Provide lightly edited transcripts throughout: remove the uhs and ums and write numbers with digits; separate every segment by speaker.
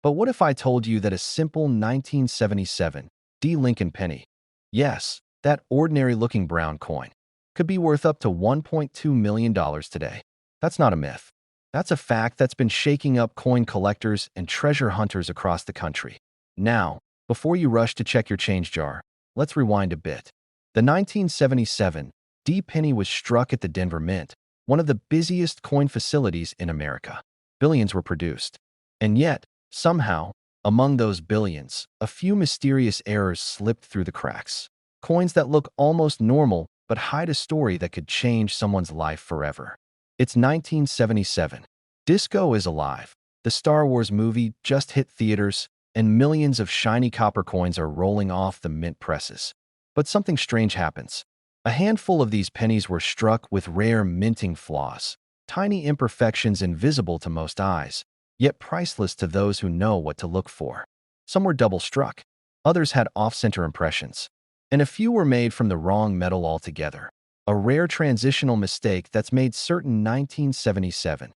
Speaker 1: But what if I told you that a simple 1977 D. Lincoln penny, yes, that ordinary-looking brown coin, could be worth up to $1.2 million today? That's not a myth. That's a fact that's been shaking up coin collectors and treasure hunters across the country. Now, before you rush to check your change jar, let's rewind a bit. The 1977 D penny was struck at the Denver Mint, one of the busiest coin facilities in America. Billions were produced. And yet, somehow, among those billions, a few mysterious errors slipped through the cracks. Coins that look almost normal but hide a story that could change someone's life forever. It's 1977. Disco is alive. The Star Wars movie just hit theaters, and millions of shiny copper coins are rolling off the mint presses. But something strange happens. A handful of these pennies were struck with rare minting flaws, tiny imperfections invisible to most eyes, yet priceless to those who know what to look for. Some were double-struck, others had off-center impressions, and a few were made from the wrong metal altogether. A rare transitional mistake that's made certain 1977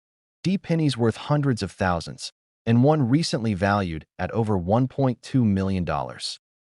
Speaker 1: D pennies worth hundreds of thousands, and one recently valued at over $1.2 million.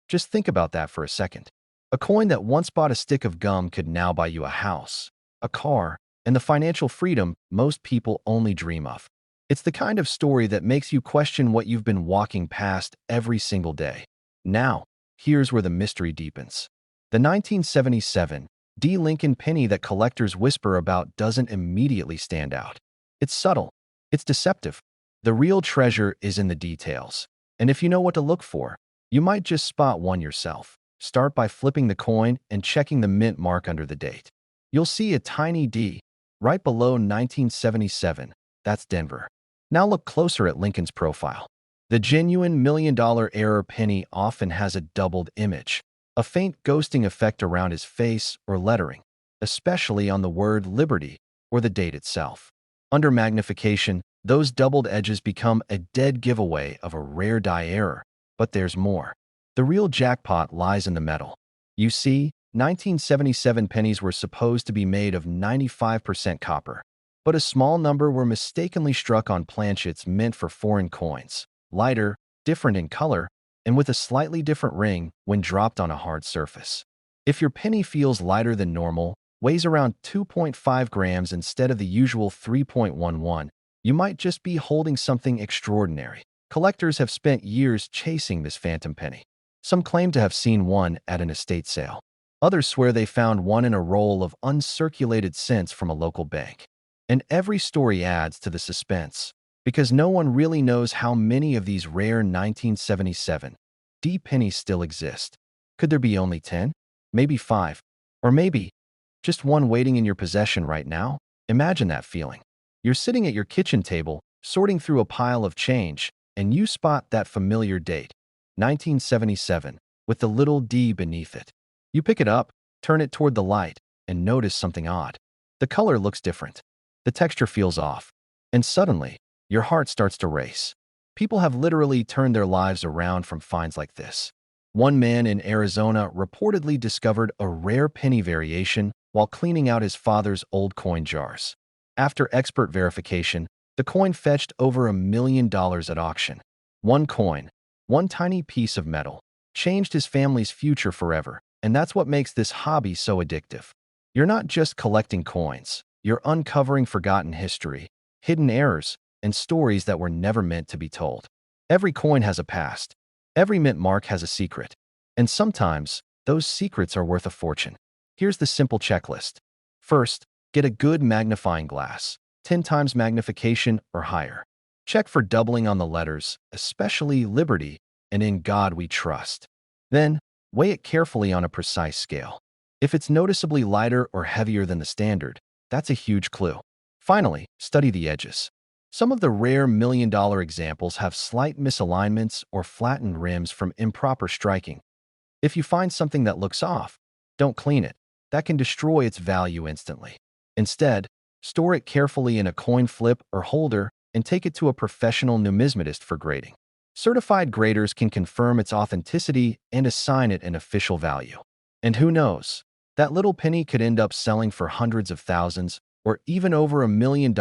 Speaker 1: Just think about that for a second. A coin that once bought a stick of gum could now buy you a house, a car, and the financial freedom most people only dream of. It's the kind of story that makes you question what you've been walking past every single day. Now, here's where the mystery deepens. The 1977 D. Lincoln penny that collectors whisper about doesn't immediately stand out. It's subtle. It's deceptive. The real treasure is in the details. And if you know what to look for, you might just spot one yourself. Start by flipping the coin and checking the mint mark under the date. You'll see a tiny D right below 1977. That's Denver. Now look closer at Lincoln's profile. The genuine million-dollar error penny often has a doubled image, a faint ghosting effect around his face or lettering, especially on the word Liberty or the date itself. Under magnification, those doubled edges become a dead giveaway of a rare die error. But there's more. The real jackpot lies in the metal. You see, 1977 pennies were supposed to be made of 95% copper, but a small number were mistakenly struck on planchets meant for foreign coins, lighter, different in color, and with a slightly different ring when dropped on a hard surface. If your penny feels lighter than normal, weighs around 2.5 grams instead of the usual 3.11, you might just be holding something extraordinary. Collectors have spent years chasing this phantom penny. Some claim to have seen one at an estate sale. Others swear they found one in a roll of uncirculated cents from a local bank. And every story adds to the suspense, because no one really knows how many of these rare 1977 D pennies still exist. Could there be only 10? Maybe 5? Or maybe just one waiting in your possession right now? Imagine that feeling. You're sitting at your kitchen table, sorting through a pile of change, and you spot that familiar date, 1977, with the little D beneath it. You pick it up, turn it toward the light, and notice something odd. The color looks different. The texture feels off. And suddenly, your heart starts to race. People have literally turned their lives around from finds like this. One man in Arizona reportedly discovered a rare penny variation while cleaning out his father's old coin jars. After expert verification, the coin fetched over $1 million at auction. One coin, one tiny piece of metal, changed his family's future forever, and that's what makes this hobby so addictive. You're not just collecting coins, you're uncovering forgotten history, hidden errors, and stories that were never meant to be told. Every coin has a past. Every mint mark has a secret. And sometimes, those secrets are worth a fortune. Here's the simple checklist. First, get a good magnifying glass, 10 times magnification or higher. Check for doubling on the letters, especially Liberty and In God We Trust. Then, weigh it carefully on a precise scale. If it's noticeably lighter or heavier than the standard, that's a huge clue. Finally, study the edges. Some of the rare million-dollar examples have slight misalignments or flattened rims from improper striking. If you find something that looks off, don't clean it. That can destroy its value instantly. Instead, store it carefully in a coin flip or holder and take it to a professional numismatist for grading. Certified graders can confirm its authenticity and assign it an official value. And who knows, that little penny could end up selling for hundreds of thousands or even over $1 million.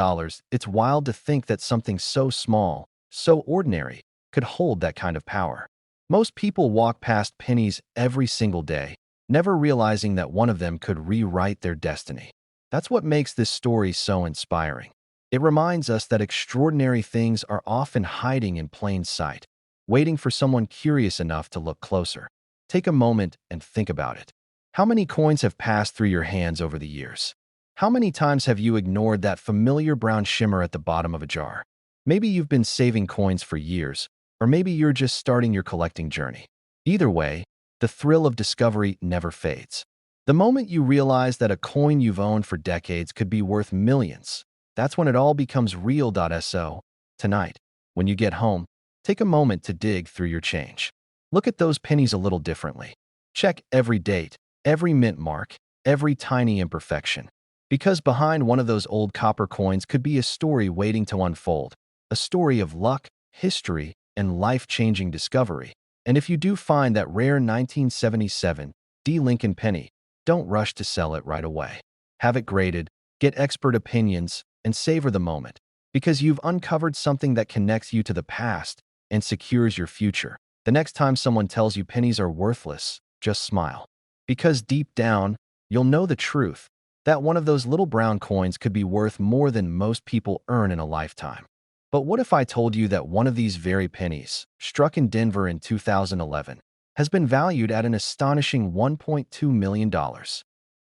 Speaker 1: It's wild to think that something so small, so ordinary, could hold that kind of power. Most people walk past pennies every single day, never realizing that one of them could rewrite their destiny. That's what makes this story so inspiring. It reminds us that extraordinary things are often hiding in plain sight, waiting for someone curious enough to look closer. Take a moment and think about it. How many coins have passed through your hands over the years? How many times have you ignored that familiar brown shimmer at the bottom of a jar? Maybe you've been saving coins for years, or maybe you're just starting your collecting journey. Either way, the thrill of discovery never fades. The moment you realize that a coin you've owned for decades could be worth millions, that's when it all becomes real. So, tonight, when you get home, take a moment to dig through your change. Look at those pennies a little differently. Check every date, every mint mark, every tiny imperfection. Because behind one of those old copper coins could be a story waiting to unfold, a story of luck, history, and life-changing discovery. And if you do find that rare 1977 D. Lincoln penny, don't rush to sell it right away. Have it graded, get expert opinions, and savor the moment, because you've uncovered something that connects you to the past and secures your future. The next time someone tells you pennies are worthless, just smile. Because deep down, you'll know the truth, that one of those little brown coins could be worth more than most people earn in a lifetime. But what if I told you that one of these very pennies, struck in Denver in 2011, has been valued at an astonishing $1.2 million?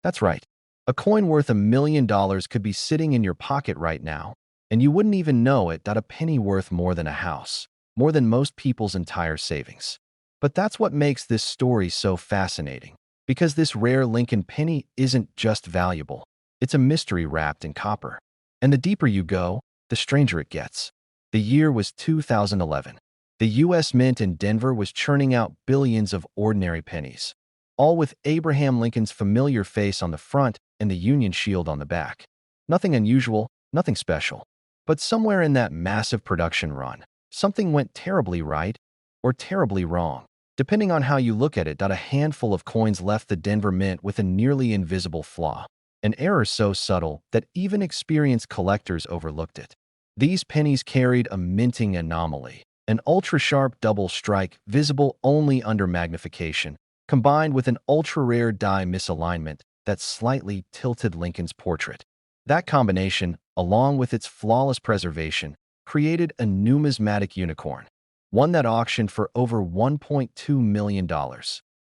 Speaker 1: That's right. A coin worth $1 million could be sitting in your pocket right now, and you wouldn't even know it. A penny worth more than a house, more than most people's entire savings. But that's what makes this story so fascinating. Because this rare Lincoln penny isn't just valuable, it's a mystery wrapped in copper. And the deeper you go, the stranger it gets. The year was 2011. The U.S. Mint in Denver was churning out billions of ordinary pennies, all with Abraham Lincoln's familiar face on the front and the Union shield on the back. Nothing unusual, nothing special. But somewhere in that massive production run, something went terribly right or terribly wrong. Depending on how you look at it, a handful of coins left the Denver Mint with a nearly invisible flaw, an error so subtle that even experienced collectors overlooked it. These pennies carried a minting anomaly, an ultra-sharp double strike visible only under magnification, combined with an ultra-rare die misalignment that slightly tilted Lincoln's portrait. That combination, along with its flawless preservation, created a numismatic unicorn, one that auctioned for over $1.2 million.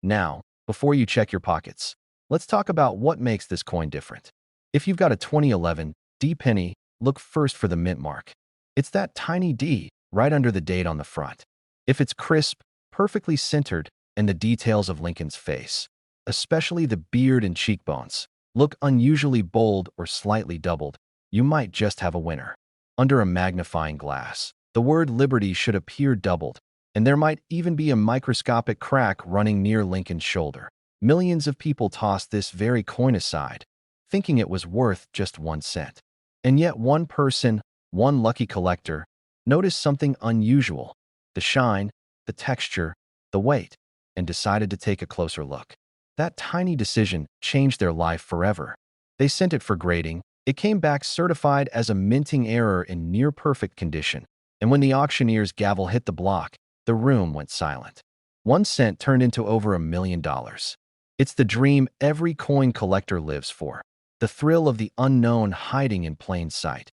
Speaker 1: Now, before you check your pockets, let's talk about what makes this coin different. If you've got a 2011 D penny, look first for the mint mark. It's that tiny D right under the date on the front. If it's crisp, perfectly centered, and the details of Lincoln's face, especially the beard and cheekbones, look unusually bold or slightly doubled, you might just have a winner. Under a magnifying glass, the word Liberty should appear doubled, and there might even be a microscopic crack running near Lincoln's shoulder. Millions of people tossed this very coin aside, thinking it was worth just 1 cent. And yet one person, one lucky collector, noticed something unusual: the shine, the texture, the weight, and decided to take a closer look. That tiny decision changed their life forever. They sent it for grading. It came back certified as a minting error in near-perfect condition. And when the auctioneer's gavel hit the block, the room went silent. 1 cent turned into over $1 million. It's the dream every coin collector lives for, the thrill of the unknown hiding in plain sight.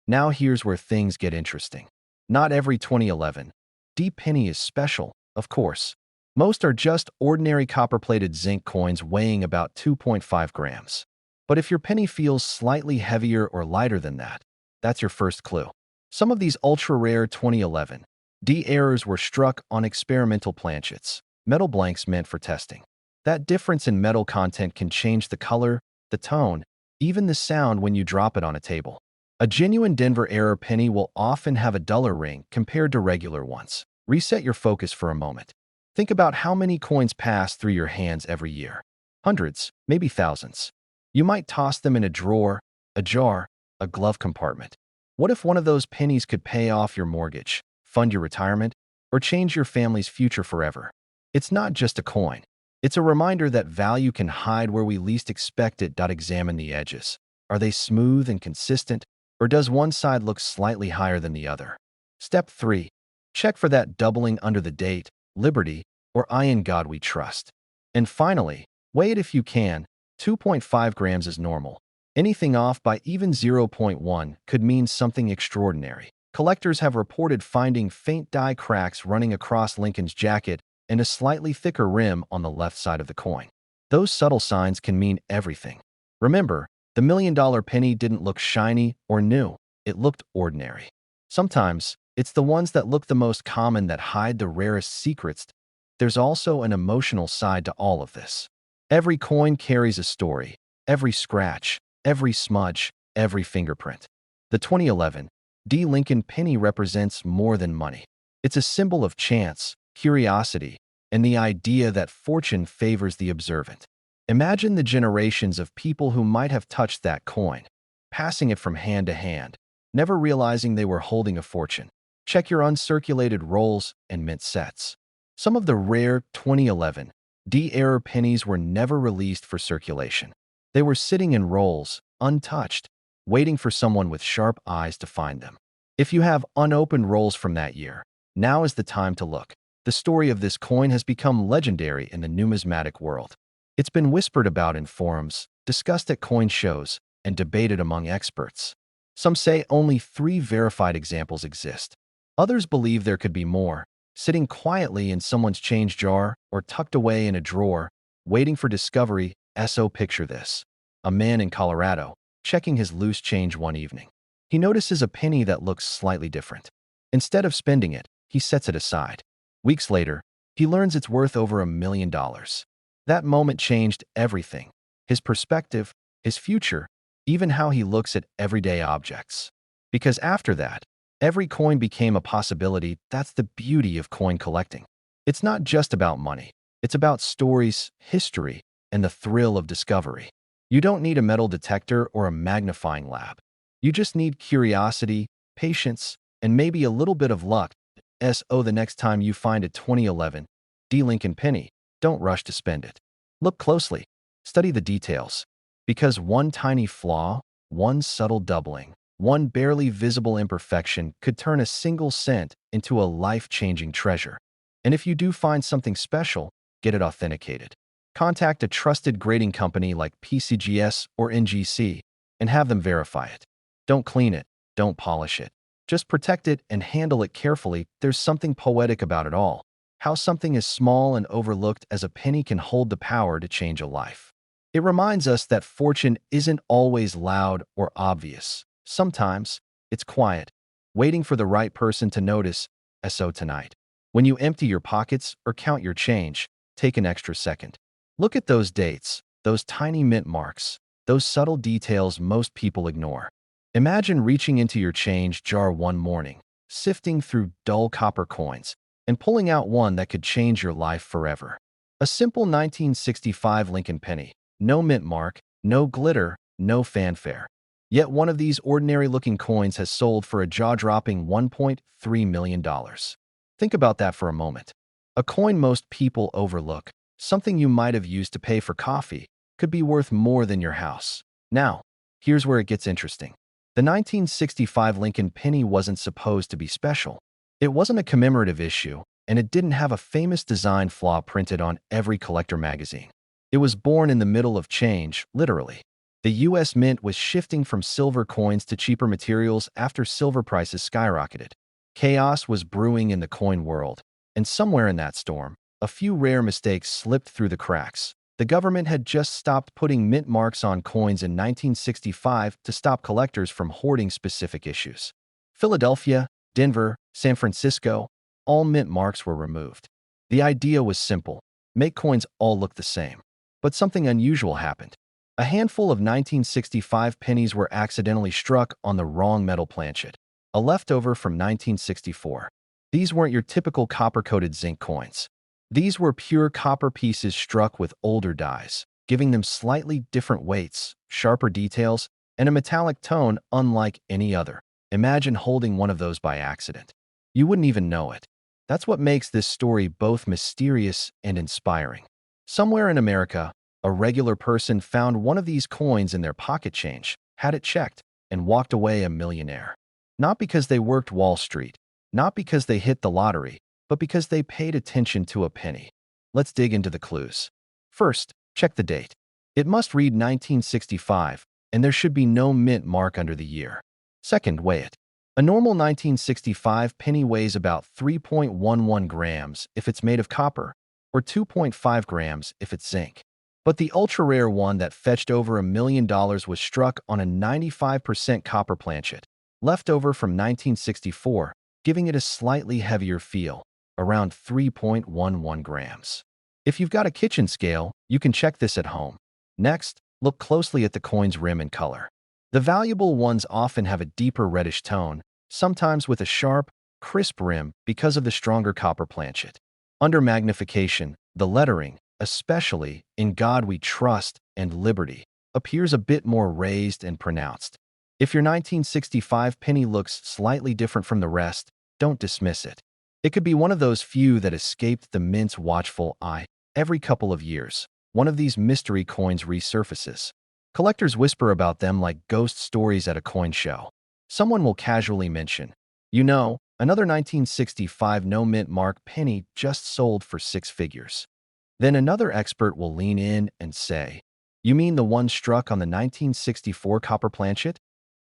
Speaker 1: Now here's where things get interesting. Not every 2011 D penny is special, of course. Most are just ordinary copper-plated zinc coins weighing about 2.5 grams. But if your penny feels slightly heavier or lighter than that, that's your first clue. Some of these ultra-rare 2011 D errors were struck on experimental planchets, metal blanks meant for testing. That difference in metal content can change the color, the tone, even the sound when you drop it on a table. A genuine Denver error penny will often have a duller ring compared to regular ones. Reset your focus for a moment. Think about how many coins pass through your hands every year. Hundreds, maybe thousands. You might toss them in a drawer, a jar, a glove compartment. What if one of those pennies could pay off your mortgage, fund your retirement, or change your family's future forever? It's not just a coin. It's a reminder that value can hide where we least expect it. Examine the edges. Are they smooth and consistent, or does one side look slightly higher than the other? Step 3. Check for that doubling under the date, Liberty, or I in God we trust. And finally, weigh it if you can. 2.5 grams is normal. Anything off by even 0.1 could mean something extraordinary. Collectors have reported finding faint dye cracks running across Lincoln's jacket and a slightly thicker rim on the left side of the coin. Those subtle signs can mean everything. Remember, the $1,000,000 penny didn't look shiny or new. It looked ordinary. Sometimes, it's the ones that look the most common that hide the rarest secrets. There's also an emotional side to all of this. Every coin carries a story. Every scratch, every smudge, every fingerprint. The 2011 D. Lincoln penny represents more than money. It's a symbol of chance, curiosity, and the idea that fortune favors the observant. Imagine the generations of people who might have touched that coin, passing it from hand to hand, never realizing they were holding a fortune. Check your uncirculated rolls and mint sets. Some of the rare 2011 D-era pennies were never released for circulation. They were sitting in rolls, untouched, waiting for someone with sharp eyes to find them. If you have unopened rolls from that year, now is the time to look. The story of this coin has become legendary in the numismatic world. It's been whispered about in forums, discussed at coin shows, and debated among experts. Some say only 3 verified examples exist. Others believe there could be more, sitting quietly in someone's change jar or tucked away in a drawer, waiting for discovery. So picture this. A man in Colorado, checking his loose change one evening. He notices a penny that looks slightly different. Instead of spending it, he sets it aside. Weeks later, he learns it's worth over $1,000,000. That moment changed everything. His perspective, his future, even how he looks at everyday objects. Because after that, every coin became a possibility. That's the beauty of coin collecting. It's not just about money. It's about stories, history, and the thrill of discovery. You don't need a metal detector or a magnifying lab. You just need curiosity, patience, and maybe a little bit of luck. The next time you find a 2011 D. Lincoln penny, don't rush to spend it. Look closely. Study the details. Because one tiny flaw, one subtle doubling, one barely visible imperfection could turn a single cent into a life-changing treasure. And if you do find something special, get it authenticated. Contact a trusted grading company like PCGS or NGC and have them verify it. Don't clean it, don't polish it. Just protect it and handle it carefully. There's something poetic about it all. How something as small and overlooked as a penny can hold the power to change a life. It reminds us that fortune isn't always loud or obvious. Sometimes, it's quiet, waiting for the right person to notice. So tonight, when you empty your pockets or count your change, take an extra second. Look at those dates, those tiny mint marks, those subtle details most people ignore. Imagine reaching into your change jar one morning, sifting through dull copper coins, and pulling out one that could change your life forever. A simple 1965 Lincoln penny. No mint mark, no glitter, no fanfare. Yet one of these ordinary-looking coins has sold for a jaw-dropping $1.3 million. Think about that for a moment. A coin most people overlook, something you might have used to pay for coffee, could be worth more than your house. Now, here's where it gets interesting. The 1965 Lincoln penny wasn't supposed to be special. It wasn't a commemorative issue, and it didn't have a famous design flaw printed on every collector magazine. It was born in the middle of change, literally. The U.S. Mint was shifting from silver coins to cheaper materials after silver prices skyrocketed. Chaos was brewing in the coin world, and somewhere in that storm, a few rare mistakes slipped through the cracks. The government had just stopped putting mint marks on coins in 1965 to stop collectors from hoarding specific issues. Philadelphia, Denver, San Francisco, all mint marks were removed. The idea was simple: make coins all look the same. But something unusual happened. A handful of 1965 pennies were accidentally struck on the wrong metal planchet, a leftover from 1964. These weren't your typical copper-coated zinc coins. These were pure copper pieces struck with older dyes, giving them slightly different weights, sharper details, and a metallic tone unlike any other. Imagine holding one of those by accident. You wouldn't even know it. That's what makes this story both mysterious and inspiring. Somewhere in America, a regular person found one of these coins in their pocket change, had it checked, and walked away a millionaire. Not because they worked Wall Street, not because they hit the lottery, but because they paid attention to a penny. Let's dig into the clues. First, check the date. It must read 1965, and there should be no mint mark under the year. Second, weigh it. A normal 1965 penny weighs about 3.11 grams if it's made of copper, or 2.5 grams if it's zinc. But the ultra-rare one that fetched over $1 million was struck on a 95% copper planchet, left over from 1964, giving it a slightly heavier feel, around 3.11 grams. If you've got a kitchen scale, you can check this at home. Next, look closely at the coin's rim and color. The valuable ones often have a deeper reddish tone, sometimes with a sharp, crisp rim because of the stronger copper planchet. Under magnification, the lettering, especially "In God We Trust" and "Liberty," appears a bit more raised and pronounced. If your 1965 penny looks slightly different from the rest, don't dismiss it. It could be one of those few that escaped the mint's watchful eye. Every couple of years, one of these mystery coins resurfaces. Collectors whisper about them like ghost stories at a coin show. Someone will casually mention, another 1965 no-mint mark penny just sold for 6 figures. Then another expert will lean in and say, "You mean the one struck on the 1964 copper planchet?"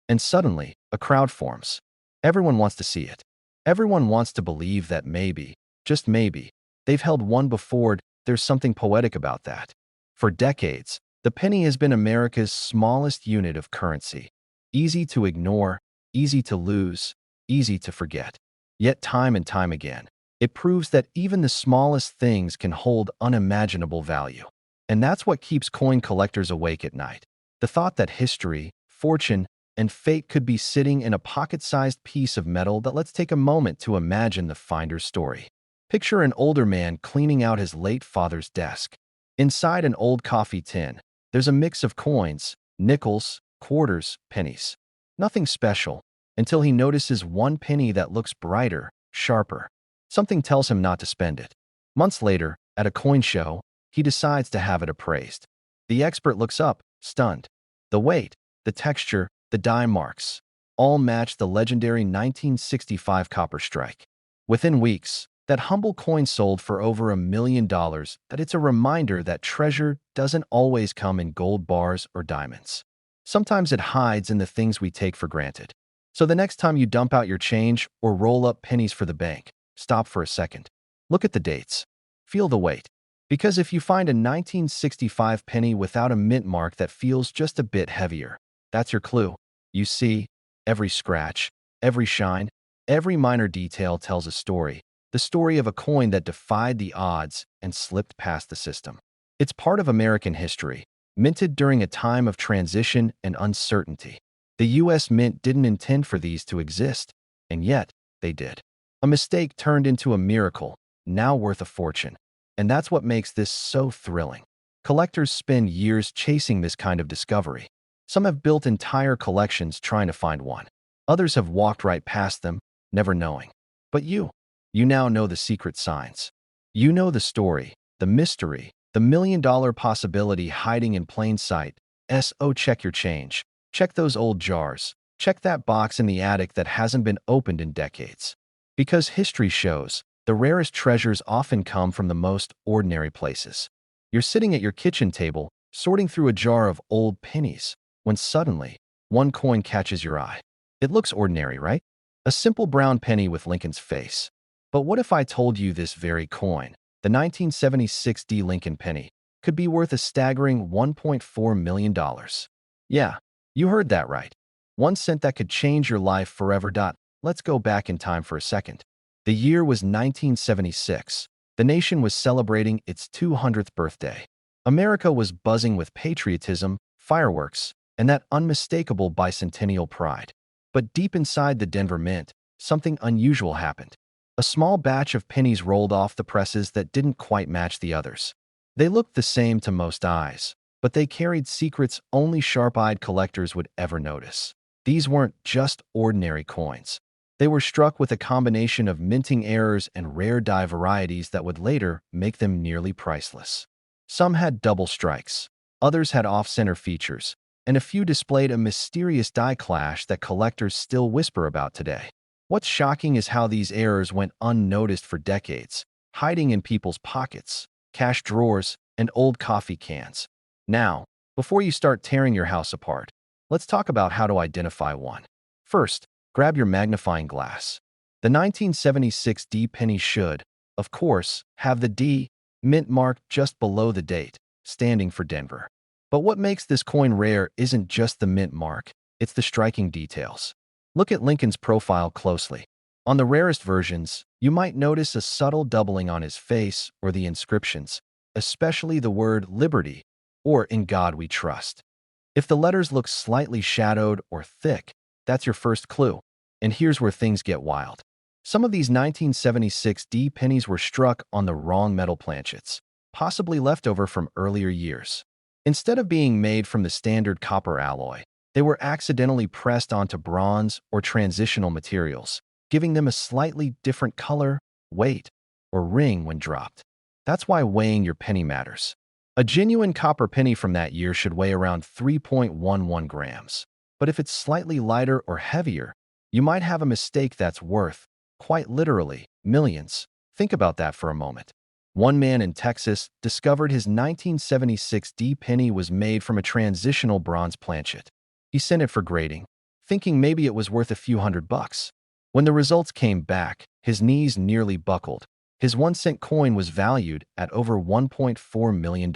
Speaker 1: And suddenly, a crowd forms. Everyone wants to see it. Everyone wants to believe that maybe, just maybe, they've held one before. There's something poetic about that. For decades, the penny has been America's smallest unit of currency. Easy to ignore, easy to lose, easy to forget. Yet time and time again, it proves that even the smallest things can hold unimaginable value. And that's what keeps coin collectors awake at night. The thought that history, fortune, and fate could be sitting in a pocket-sized piece of metal. That let's take a moment to imagine the finder's story. Picture an older man cleaning out his late father's desk. Inside an old coffee tin, there's a mix of coins, nickels, quarters, pennies. Nothing special, until he notices one penny that looks brighter, sharper. Something tells him not to spend it. Months later, at a coin show, he decides to have it appraised. The expert looks up, stunned. The weight, the texture, the die marks, all match the legendary 1965 copper strike. Within weeks, that humble coin sold for over $1 million. That it's a reminder that treasure doesn't always come in gold bars or diamonds. Sometimes it hides in the things we take for granted. So the next time you dump out your change or roll up pennies for the bank, stop for a second. Look at the dates. Feel the weight. Because if you find a 1965 penny without a mint mark that feels just a bit heavier, that's your clue. You see, every scratch, every shine, every minor detail tells a story. The story of a coin that defied the odds and slipped past the system. It's part of American history, minted during a time of transition and uncertainty. The U.S. Mint didn't intend for these to exist, and yet they did. A mistake turned into a miracle, now worth a fortune. And that's what makes this so thrilling. Collectors spend years chasing this kind of discovery. Some have built entire collections trying to find one. Others have walked right past them, never knowing. But you now know the secret signs. You know the story, the mystery, the million-dollar possibility hiding in plain sight. Check your change. Check those old jars. Check that box in the attic that hasn't been opened in decades. Because history shows, the rarest treasures often come from the most ordinary places. You're sitting at your kitchen table, sorting through a jar of old pennies, when suddenly, one coin catches your eye. It looks ordinary, right? A simple brown penny with Lincoln's face. But what if I told you this very coin, the 1976 D. Lincoln penny, could be worth a staggering $1.4 million? Yeah, you heard that right. 1 cent that could change your life forever. Let's go back in time for a second. The year was 1976. The nation was celebrating its 200th birthday. America was buzzing with patriotism, fireworks, and that unmistakable bicentennial pride. But deep inside the Denver Mint, something unusual happened. A small batch of pennies rolled off the presses that didn't quite match the others. They looked the same to most eyes, but they carried secrets only sharp-eyed collectors would ever notice. These weren't just ordinary coins. They were struck with a combination of minting errors and rare die varieties that would later make them nearly priceless. Some had double strikes, others had off-center features, and a few displayed a mysterious die clash that collectors still whisper about today. What's shocking is how these errors went unnoticed for decades, hiding in people's pockets, cash drawers, and old coffee cans. Now, before you start tearing your house apart, let's talk about how to identify one. First, grab your magnifying glass. The 1976 D penny should, of course, have the D mint mark just below the date, standing for Denver. But what makes this coin rare isn't just the mint mark, it's the striking details. Look at Lincoln's profile closely. On the rarest versions, you might notice a subtle doubling on his face or the inscriptions, especially the word liberty or in God we trust. If the letters look slightly shadowed or thick, that's your first clue. And here's where things get wild. Some of these 1976 D pennies were struck on the wrong metal planchets, possibly leftover from earlier years. Instead of being made from the standard copper alloy, they were accidentally pressed onto bronze or transitional materials, giving them a slightly different color, weight, or ring when dropped. That's why weighing your penny matters. A genuine copper penny from that year should weigh around 3.11 grams. But if it's slightly lighter or heavier, you might have a mistake that's worth, quite literally, millions. Think about that for a moment. One man in Texas discovered his 1976 D penny was made from a transitional bronze planchet. He sent it for grading, thinking maybe it was worth a few $100. When the results came back, his knees nearly buckled. His 1-cent coin was valued at over $1.4 million.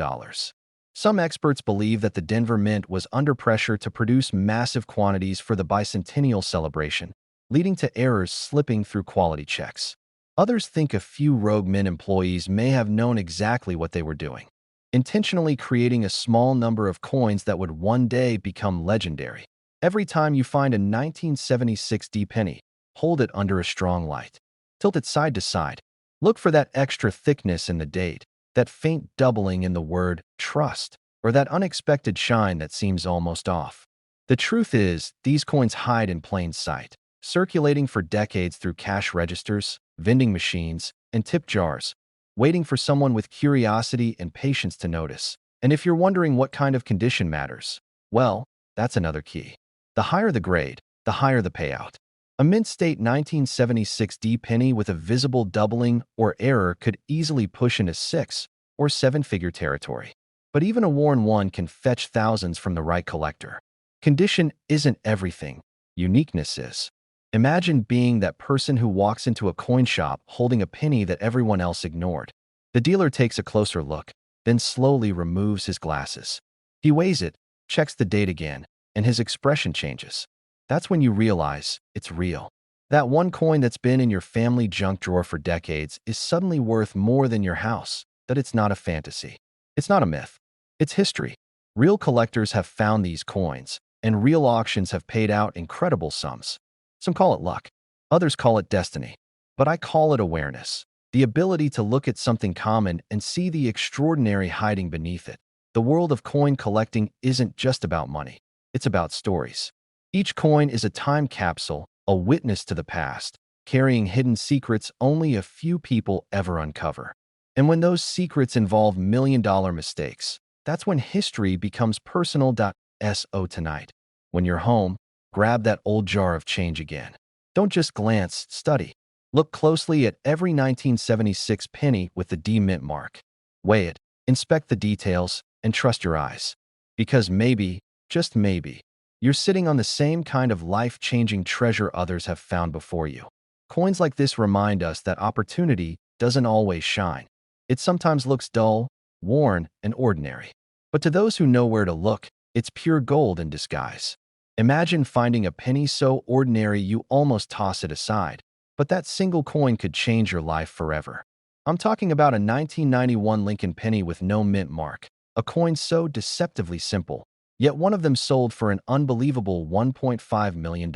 Speaker 1: Some experts believe that the Denver Mint was under pressure to produce massive quantities for the bicentennial celebration, leading to errors slipping through quality checks. Others think a few rogue mint employees may have known exactly what they were doing, intentionally creating a small number of coins that would one day become legendary. Every time you find a 1976 D penny, hold it under a strong light. Tilt it side to side. Look for that extra thickness in the date, that faint doubling in the word trust, or that unexpected shine that seems almost off. The truth is, these coins hide in plain sight, circulating for decades through cash registers, vending machines, and tip jars, waiting for someone with curiosity and patience to notice. And if you're wondering what kind of condition matters, well, that's another key. The higher the grade, the higher the payout. A mint state 1976 D penny with a visible doubling or error could easily push into 6 or 7-figure territory. But even a worn one can fetch thousands from the right collector. Condition isn't everything. Uniqueness is. Imagine being that person who walks into a coin shop holding a penny that everyone else ignored. The dealer takes a closer look, then slowly removes his glasses. He weighs it, checks the date again, and his expression changes. That's when you realize it's real. That one coin that's been in your family junk drawer for decades is suddenly worth more than your house, that it's not a fantasy. It's not a myth. It's history. Real collectors have found these coins, and real auctions have paid out incredible sums. Some call it luck. Others call it destiny. But I call it awareness. The ability to look at something common and see the extraordinary hiding beneath it. The world of coin collecting isn't just about money. It's about stories. Each coin is a time capsule, a witness to the past, carrying hidden secrets only a few people ever uncover. And when those secrets involve million-dollar mistakes, that's when history becomes personal. So tonight, when you're home, grab that old jar of change again. Don't just glance, study. Look closely at every 1976 penny with the D mint mark. Weigh it, inspect the details, and trust your eyes. Because maybe, just maybe, you're sitting on the same kind of life-changing treasure others have found before you. Coins like this remind us that opportunity doesn't always shine. It sometimes looks dull, worn, and ordinary. But to those who know where to look, it's pure gold in disguise. Imagine finding a penny so ordinary you almost toss it aside, but that single coin could change your life forever. I'm talking about a 1991 Lincoln penny with no mint mark, a coin so deceptively simple, yet one of them sold for an unbelievable $1.5 million.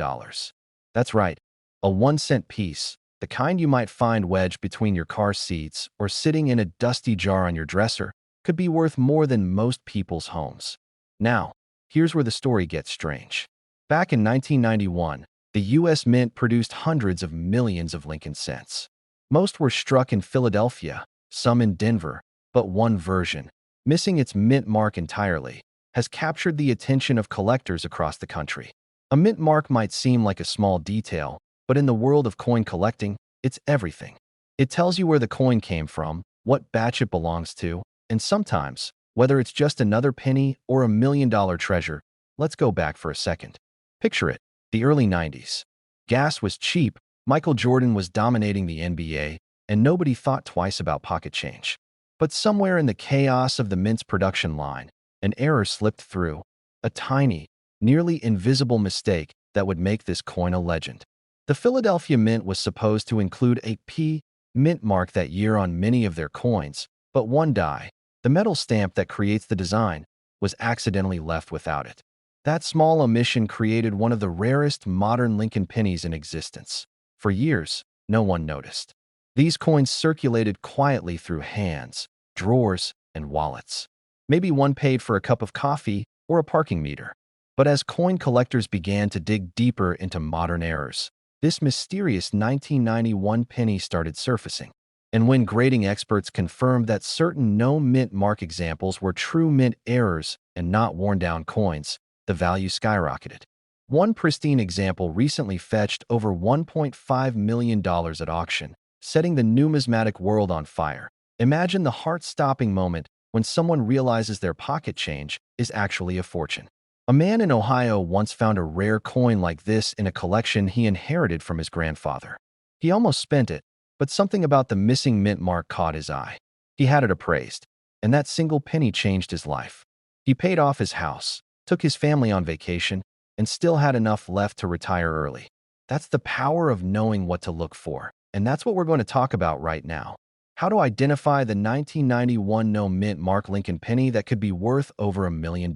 Speaker 1: That's right, a 1-cent piece, the kind you might find wedged between your car seats or sitting in a dusty jar on your dresser, could be worth more than most people's homes. Now, here's where the story gets strange. Back in 1991, the U.S. Mint produced hundreds of millions of Lincoln cents. Most were struck in Philadelphia, some in Denver, but one version, missing its mint mark entirely, has captured the attention of collectors across the country. A mint mark might seem like a small detail, But in the world of coin collecting, it's everything. It tells you where the coin came from, what batch it belongs to, and sometimes, whether it's just another penny or $1 million treasure. Let's go back for a second. Picture it, the early 90s. Gas was cheap, Michael Jordan was dominating the NBA, and nobody thought twice about pocket change. But somewhere in the chaos of the Mint's production line, an error slipped through, a tiny, nearly invisible mistake that would make this coin a legend. The Philadelphia Mint was supposed to include a P mint mark that year on many of their coins, but one die, the metal stamp that creates the design, was accidentally left without it. That small omission created one of the rarest modern Lincoln pennies in existence. For years, no one noticed. These coins circulated quietly through hands, drawers, and wallets. Maybe one paid for a cup of coffee or a parking meter. But as coin collectors began to dig deeper into modern errors, this mysterious 1991 penny started surfacing. And when grading experts confirmed that certain no-mint mark examples were true mint errors and not worn-down coins, the value skyrocketed. One pristine example recently fetched over $1.5 million at auction, setting the numismatic world on fire. Imagine the heart-stopping moment when someone realizes their pocket change is actually a fortune. A man in Ohio once found a rare coin like this in a collection he inherited from his grandfather. He almost spent it, but something about the missing mint mark caught his eye. He had it appraised, and that single penny changed his life. He paid off his house, took his family on vacation, and still had enough left to retire early. That's the power of knowing what to look for, and that's what we're going to talk about right now. How to identify the 1991 no-mint mark Lincoln penny that could be worth over $1 million.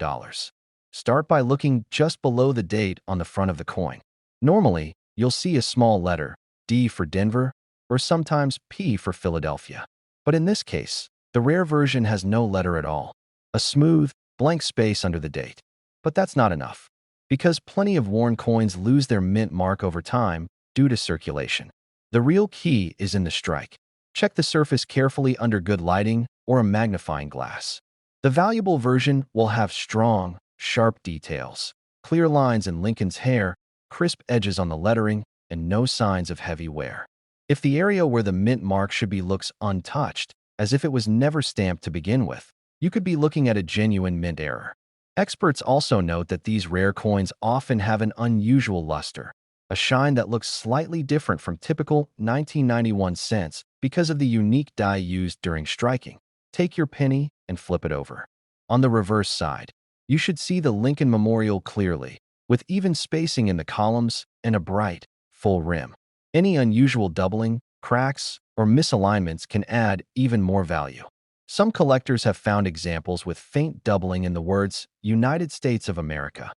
Speaker 1: Start by looking just below the date on the front of the coin. Normally, you'll see a small letter, D for Denver, or sometimes P for Philadelphia. But in this case, the rare version has no letter at all, a smooth, blank space under the date. But that's not enough, because plenty of worn coins lose their mint mark over time due to circulation. The real key is in the strike. Check the surface carefully under good lighting or a magnifying glass. The valuable version will have strong, sharp details, clear lines in Lincoln's hair, crisp edges on the lettering, and no signs of heavy wear. If the area where the mint mark should be looks untouched, as if it was never stamped to begin with, you could be looking at a genuine mint error. Experts also note that these rare coins often have an unusual luster, a shine that looks slightly different from typical 1991 cents because of the unique die used during striking. Take your penny and flip it over. On the reverse side, you should see the Lincoln Memorial clearly, with even spacing in the columns and a bright, full rim. Any unusual doubling, cracks, or misalignments can add even more value. Some collectors have found examples with faint doubling in the words United States of America,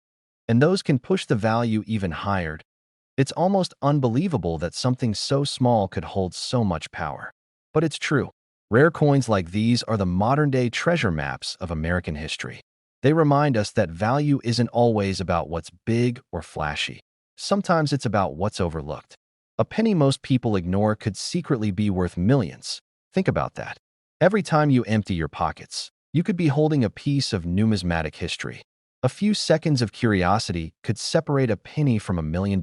Speaker 1: and those can push the value even higher. It's almost unbelievable that something so small could hold so much power. But it's true. Rare coins like these are the modern-day treasure maps of American history. They remind us that value isn't always about what's big or flashy. Sometimes it's about what's overlooked. A penny most people ignore could secretly be worth millions. Think about that. Every time you empty your pockets, you could be holding a piece of numismatic history. A few seconds of curiosity could separate a penny from $1 million.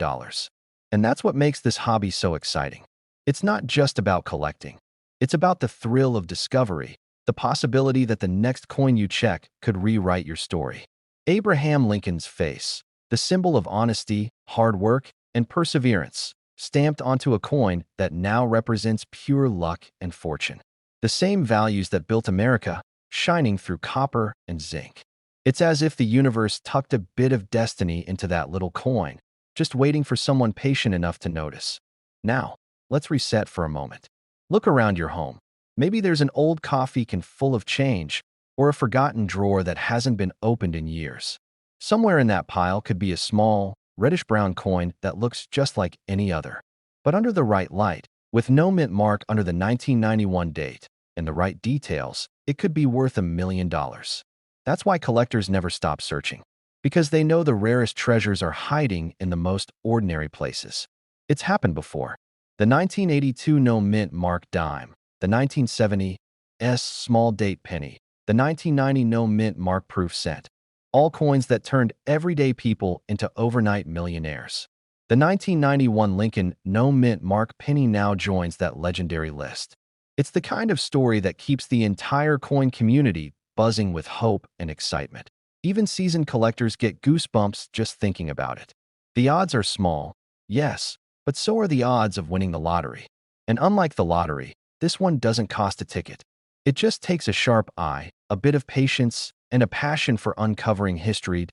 Speaker 1: And that's what makes this hobby so exciting. It's not just about collecting. It's about the thrill of discovery, the possibility that the next coin you check could rewrite your story. Abraham Lincoln's face, the symbol of honesty, hard work, and perseverance, stamped onto a coin that now represents pure luck and fortune. The same values that built America, shining through copper and zinc. It's as if the universe tucked a bit of destiny into that little coin, just waiting for someone patient enough to notice. Now, let's reset for a moment. Look around your home. Maybe there's an old coffee can full of change, or a forgotten drawer that hasn't been opened in years. Somewhere in that pile could be a small, reddish-brown coin that looks just like any other. But under the right light, with no mint mark under the 1991 date, and the right details, it could be worth $1 million. That's why collectors never stop searching, because they know the rarest treasures are hiding in the most ordinary places. It's happened before. The 1982 no-mint mark dime, the 1970 small date penny, the 1990 no-mint mark proof cent, all coins that turned everyday people into overnight millionaires. The The 1991 Lincoln No Mint Mark penny now joins that legendary list. It's the kind of story that keeps the entire coin community buzzing with hope and excitement. Even seasoned collectors get goosebumps just thinking about it. The odds are small, yes, but so are the odds of winning the lottery. And unlike the lottery, this one doesn't cost a ticket. It just takes a sharp eye, a bit of patience, and a passion for uncovering history's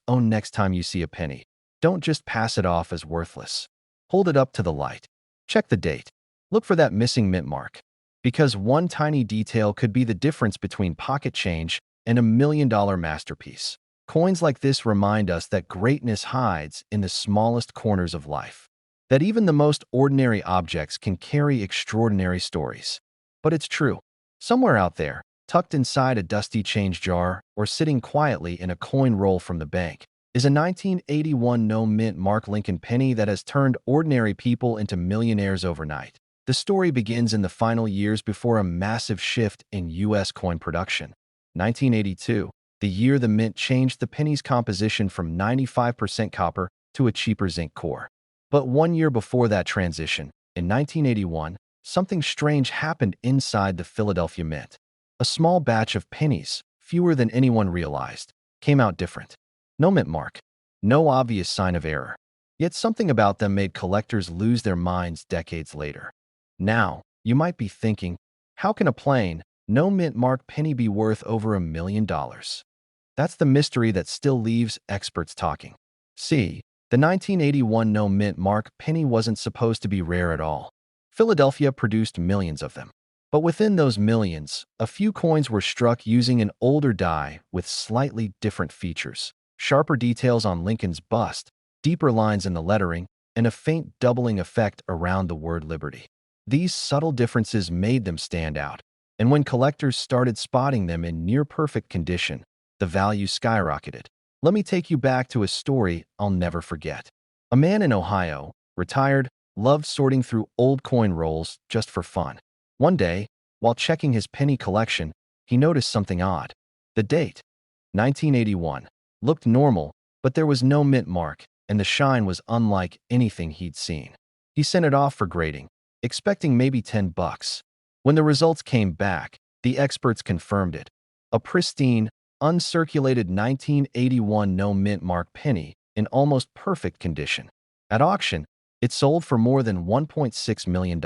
Speaker 1: own next time you see a penny. Don't just pass it off as worthless. Hold it up to the light. Check the date. Look for that missing mint mark. Because one tiny detail could be the difference between pocket change and $1 million masterpiece. Coins like this remind us that greatness hides in the smallest corners of life. That even the most ordinary objects can carry extraordinary stories. But it's true. Somewhere out there, tucked inside a dusty change jar or sitting quietly in a coin roll from the bank, is a 1981 no mint Mark Lincoln penny that has turned ordinary people into millionaires overnight. The story begins in the final years before a massive shift in U.S. coin production. 1982, the year the mint changed the penny's composition from 95% copper to a cheaper zinc core. But 1 year before that transition, in 1981, something strange happened inside the Philadelphia Mint. A small batch of pennies, fewer than anyone realized, came out different. No mint mark, no obvious sign of error. Yet something about them made collectors lose their minds decades later. Now, you might be thinking, how can a plain, no mint mark penny be worth over $1 million? That's the mystery that still leaves experts talking. See, the 1981 no mint mark penny wasn't supposed to be rare at all. Philadelphia produced millions of them. But within those millions, a few coins were struck using an older die with slightly different features. Sharper details on Lincoln's bust, deeper lines in the lettering, and a faint doubling effect around the word liberty. These subtle differences made them stand out, and when collectors started spotting them in near-perfect condition, the value skyrocketed. Let me take you back to a story I'll never forget. A man in Ohio, retired, loved sorting through old coin rolls just for fun. One day, while checking his penny collection, he noticed something odd. The date, 1981, looked normal, but there was no mint mark, and the shine was unlike anything he'd seen. He sent it off for grading, expecting maybe $10. When the results came back, the experts confirmed it. A pristine, uncirculated 1981 no mint mark penny in almost perfect condition. At auction, it sold for more than $1.6 million.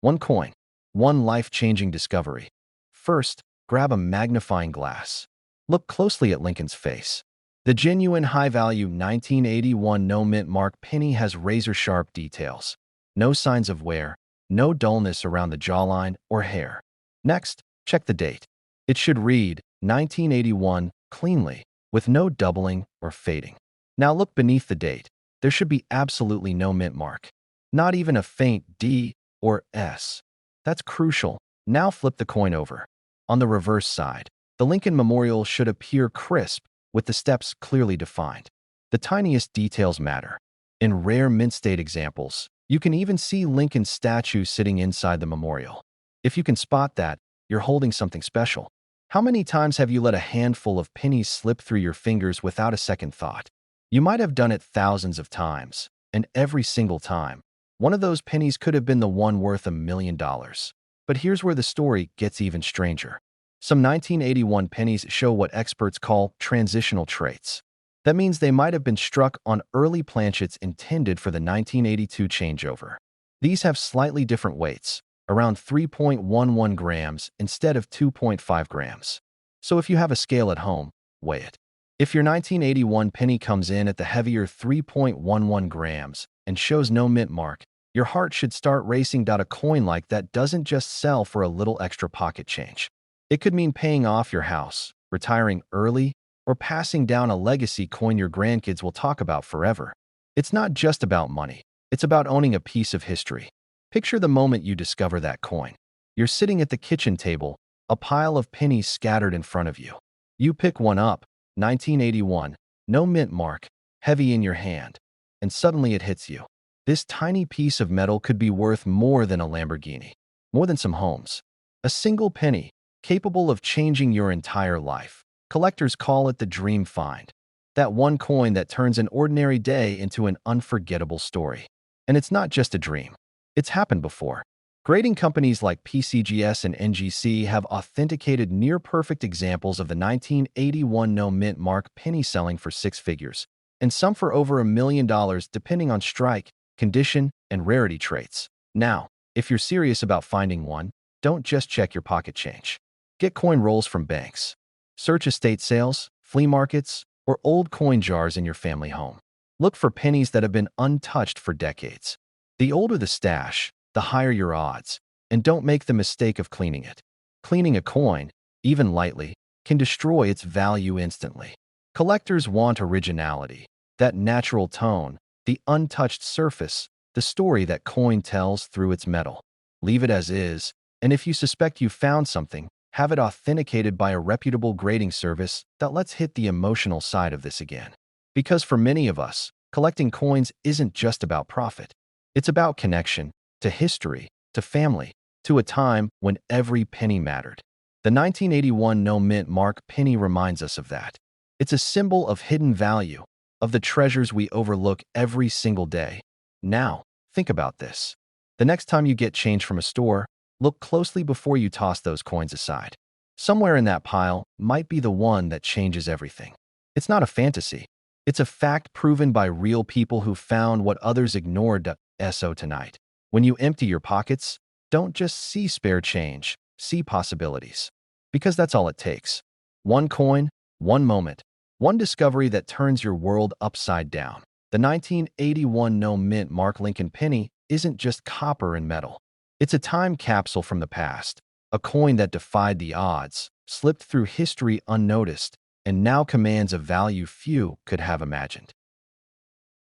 Speaker 1: One coin, one life-changing discovery. First, grab a magnifying glass. Look closely at Lincoln's face. The genuine high-value 1981 no mint mark penny has razor-sharp details. No signs of wear, no dullness around the jawline or hair. Next, check the date. It should read 1981 cleanly, with no doubling or fading. Now look beneath the date. There should be absolutely no mint mark. Not even a faint D or S. That's crucial. Now flip the coin over. On the reverse side, the Lincoln Memorial should appear crisp, with the steps clearly defined. The tiniest details matter. In rare mint state examples, you can even see Lincoln's statue sitting inside the memorial. If you can spot that, you're holding something special. How many times have you let a handful of pennies slip through your fingers without a second thought? You might have done it thousands of times, and every single time, one of those pennies could have been the one worth $1 million. But here's where the story gets even stranger. Some 1981 pennies show what experts call transitional traits. That means they might have been struck on early planchets intended for the 1982 changeover. These have slightly different weights, around 3.11 grams instead of 2.5 grams. So if you have a scale at home, weigh it. If your 1981 penny comes in at the heavier 3.11 grams and shows no mint mark, your heart should start racing. A coin like that doesn't just sell for a little extra pocket change. It could mean paying off your house, retiring early, or passing down a legacy coin your grandkids will talk about forever. It's not just about money. It's about owning a piece of history. Picture the moment you discover that coin. You're sitting at the kitchen table, a pile of pennies scattered in front of you. You pick one up, 1981, no mint mark, heavy in your hand, and suddenly it hits you. This tiny piece of metal could be worth more than a Lamborghini, more than some homes. A single penny, capable of changing your entire life. Collectors call it the dream find. That one coin that turns an ordinary day into an unforgettable story. And it's not just a dream. It's happened before. Grading companies like PCGS and NGC have authenticated near-perfect examples of the 1981 no-mint mark penny selling for six figures, and some for over $1 million depending on strike, condition, and rarity traits. Now, if you're serious about finding one, don't just check your pocket change. Get coin rolls from banks. Search estate sales, flea markets, or old coin jars in your family home. Look for pennies that have been untouched for decades. The older the stash, the higher your odds, and don't make the mistake of cleaning it. Cleaning a coin, even lightly, can destroy its value instantly. Collectors want originality, that natural tone, the untouched surface, the story that coin tells through its metal. Leave it as is, and if you suspect you found something, have it authenticated by a reputable grading service that lets hit the emotional side of this again. Because for many of us, collecting coins isn't just about profit. It's about connection, to history, to family, to a time when every penny mattered. The 1981 no-mint mark penny reminds us of that. It's a symbol of hidden value, of the treasures we overlook every single day. Now, think about this. The next time you get change from a store, look closely before you toss those coins aside. Somewhere in that pile might be the one that changes everything. It's not a fantasy. It's a fact proven by real people who found what others ignored. So tonight, when you empty your pockets, don't just see spare change, see possibilities. Because that's all it takes. One coin, one moment, one discovery that turns your world upside down. The 1981 no-mint mark Lincoln penny isn't just copper and metal. It's a time capsule from the past, a coin that defied the odds, slipped through history unnoticed, and now commands a value few could have imagined.